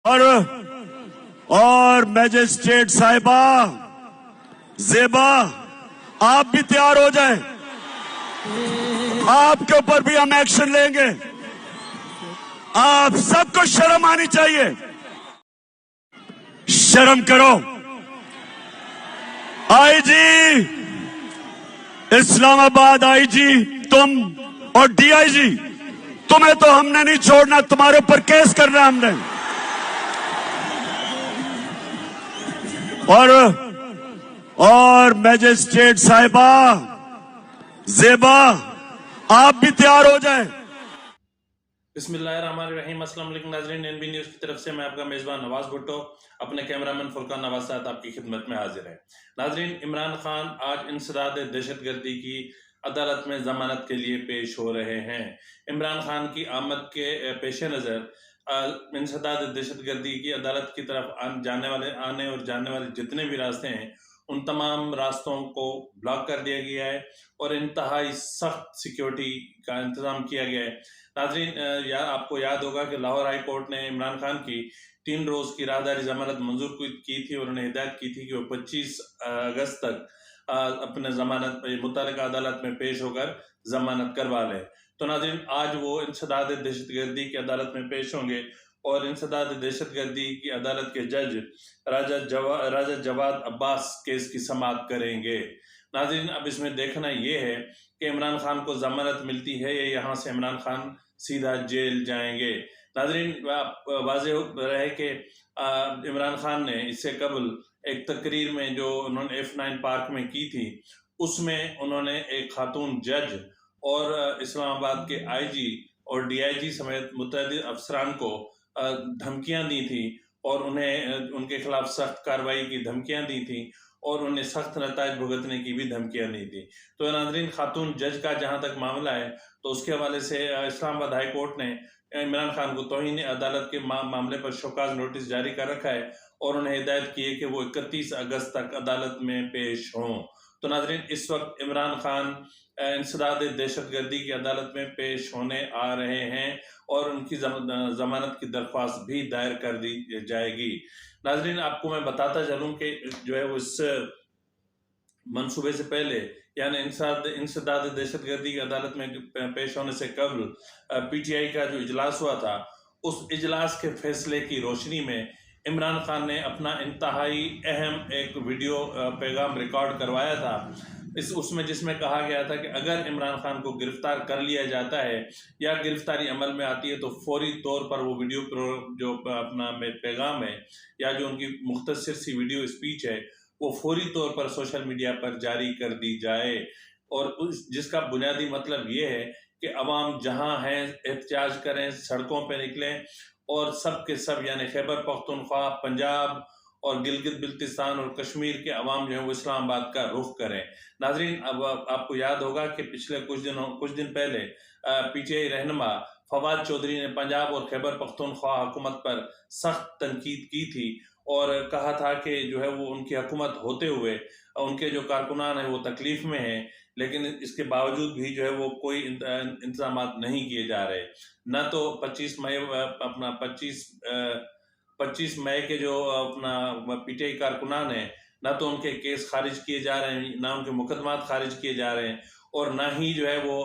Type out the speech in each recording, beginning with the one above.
اور मैजिस्ट्रेट साहिबा जेबा आप भी तैयार हो जाएं, आपके ऊपर भी हम एक्शन लेंगे। आप सबको शर्म आनी चाहिए, शर्म करो। आईजी इस्लामाबाद, आईजी तुम और डीआईजी, तुम्हें तो हमने नहीं छोड़ना, तुम्हारे ऊपर केस करना है हमने। और मैजिस्ट्रेट साहिबा जेबा आप भी तैयार हो जाएं। बिस्मिल्लाहिर्रहमानिर्रहीम। अस्सलाम वालेकुम नाज़रीन, एनबी न्यूज़ की तरफ से मैं आपका मेज़बान नवाज भुट्टो अपने कैमरामैन फुरकान नवाज साथ आपकी खिदमत में हाजिर है। नाज़रीन, इमरान खान आज इंसदाद दहशतगर्दी की अदालत में जमानत के लिए पेश हो रहे हैं। इमरान खान की आमद के पेश नज़र इंसदाद दहशतगर्दी की अदालत की तरफ आने और जाने वाले जितने भी रास्ते हैं उन तमाम रास्तों को ब्लॉक कर दिया गया है और इंतहाई सख्त सिक्योरिटी का इंतजाम किया गया है। नाज़रीन, आपको याद होगा कि लाहौर हाई कोर्ट ने इमरान खान की 3 रोज़ की राहदारी जमानत मंजूर की थी और उन्हें हिदायत की थी कि वो 25 अगस्त तक अपने जमानत मुतल्लिका अदालत में पेश होकर जमानत करवा लें। तो नाज़रीन, आज वो इंसदाद दहशतगर्दी की अदालत में पेश होंगे और इंसदाद दहशतगर्दी की अदालत के जज राजा जवाद अब्बास केस की समाअत करेंगे। नाज़रीन, अब इसमें देखना ये है कि इमरान खान को जमानत मिलती है या यहाँ से इमरान खान सीधा जेल जाएंगे। नाज़रीन, वाज़ेह रहे कि इमरान खान ने इससे कबल एक तकरीर में जो उन्होंने F9 पार्क में की थी उसमें उन्होंने एक खातून जज और इस्लामाबाद के आईजी और डीआईजी समेत मुतअद्दिद अफसरान को धमकियां दी थी और उन्हें उनके खिलाफ सख्त कार्रवाई की धमकियां दी थी और उन्हें सख्त नतायज भुगतने की भी धमकियां दी थी। तो नाज़रीन, खातून जज का जहां तक मामला है तो उसके हवाले से इस्लामाबाद हाई कोर्ट ने इमरान खान को तौहीन अदालत के मामले पर शोकाज नोटिस जारी कर रखा है और उन्हें हिदायत की है कि वो 31 अगस्त तक अदालत में पेश हों। तो नाज़रीन, इस वक्त इमरान खान इंसदाद दहशतगर्दी की अदालत में पेश होने आ रहे हैं और उनकी जमानत की दरख्वास्त भी दायर कर दी जाएगी। नाज़रीन, आपको मैं बताता चलूं कि जो है वो इस मंसूबे से पहले यानी इंसदाद दहशतगर्दी की अदालत में पेश होने से कबल पीटीआई का जो इजलास हुआ था उस इजलास के फैसले की रोशनी में इमरान खान ने अपना इंतहाई अहम एक वीडियो पैगाम रिकॉर्ड करवाया था उसमें जिसमें कहा गया था कि अगर इमरान खान को गिरफ्तार कर लिया जाता है या गिरफ्तारी अमल में आती है तो फौरी तौर पर वो वीडियो जो अपना पैगाम है या जो उनकी मुख्तसर सी वीडियो स्पीच है वो फौरी तौर पर सोशल मीडिया पर जारी कर दी जाए और जिसका बुनियादी मतलब ये है कि अवाम जहां हैं एहतजाज करें, सड़कों पर निकलें और सब के सब यानी खैबर पख्तूनख्वा, पंजाब और गिलगित बिल्तिस्तान और कश्मीर के अवाम जो है वो इस्लामाबाद का रुख करें। नाज़रीन, अब आपको याद होगा कि पिछले कुछ दिन पहले पीटीआई रहनुमा फवाद चौधरी ने पंजाब और खैबर पख्तूनख्वा हुकूमत पर सख्त तनकीद की थी और कहा था कि जो है वो उनकी हुकूमत होते हुए उनके जो कारकुनान हैं वो तकलीफ में हैं, लेकिन इसके बावजूद भी जो है वो कोई इंतजाम नहीं किए जा रहे। न तो 25 मई के जो अपना पीटीआई कारकुनान है न तो उनके केस खारिज किए जा रहे हैं, ना उनके मुकदमात खारिज किए जा रहे हैं और ना ही जो है वो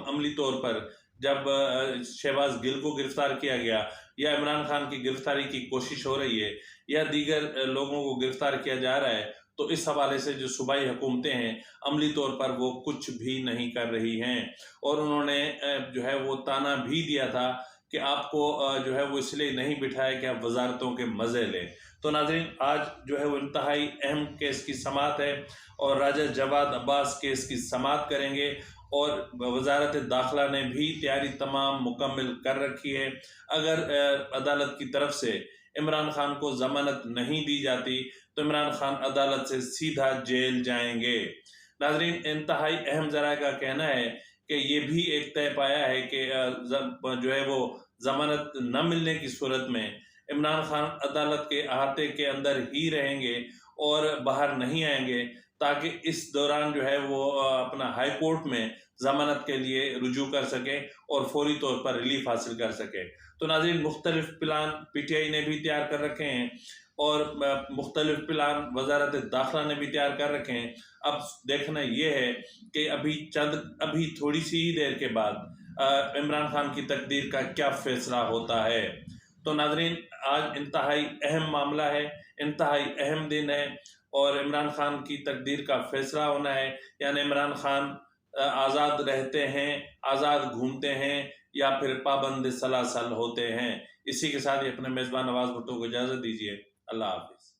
अमली तौर पर जब शहबाज गिल को गिरफ्तार किया गया या इमरान खान की गिरफ्तारी की कोशिश हो रही है या दीगर लोगों को गिरफ्तार किया जा रहा है तो इस हवाले से जो सूबाई हुकूमतें हैं अमली तौर पर वो कुछ भी नहीं कर रही हैं और उन्होंने जो है वो ताना भी दिया था कि आपको जो है वो इसलिए नहीं बिठाया कि आप वजारतों के मज़े लें। तो नाज़रीन, आज जो है वो इंतहाई अहम केस की समाअत है और राजा जवाद अब्बास केस की समाअत करेंगे और वजारत दाखिला ने भी तैयारी तमाम मुकम्मल कर रखी है। अगर अदालत की तरफ से इमरान खान को जमानत नहीं दी जाती तो इमरान खान अदालत से सीधा जेल जाएंगे। नाज़रीन, इंतहाई अहम ज़राए का कहना है कि ये भी एक तय पाया है कि जो है वो जमानत न मिलने की सूरत में इमरान खान अदालत के अहाते के अंदर ही रहेंगे और बाहर नहीं आएंगे تاکہ اس دوران جو ہے وہ اپنا ہائی کورٹ میں ضمانت کے لیے رجوع کر سکیں اور فوری طور پر ریلیف حاصل کر سکیں۔ تو ناظرین مختلف پلان پی ٹی آئی نے بھی تیار کر رکھے ہیں اور مختلف پلان وزارت داخلہ نے بھی تیار کر رکھے ہیں۔ اب دیکھنا یہ ہے کہ ابھی تھوڑی سی ہی دیر کے بعد عمران خان کی تقدیر کا کیا فیصلہ ہوتا ہے۔ تو ناظرین آج انتہائی اہم معاملہ ہے، انتہائی اہم دن ہے اور عمران خان کی تقدیر کا فیصلہ ہونا ہے، یعنی عمران خان آزاد رہتے ہیں، آزاد گھومتے ہیں یا پھر پابند سلاسل ہوتے ہیں۔ اسی کے ساتھ ہی اپنے میزبان نواز بھٹو کو اجازت دیجیے۔ اللہ حافظ۔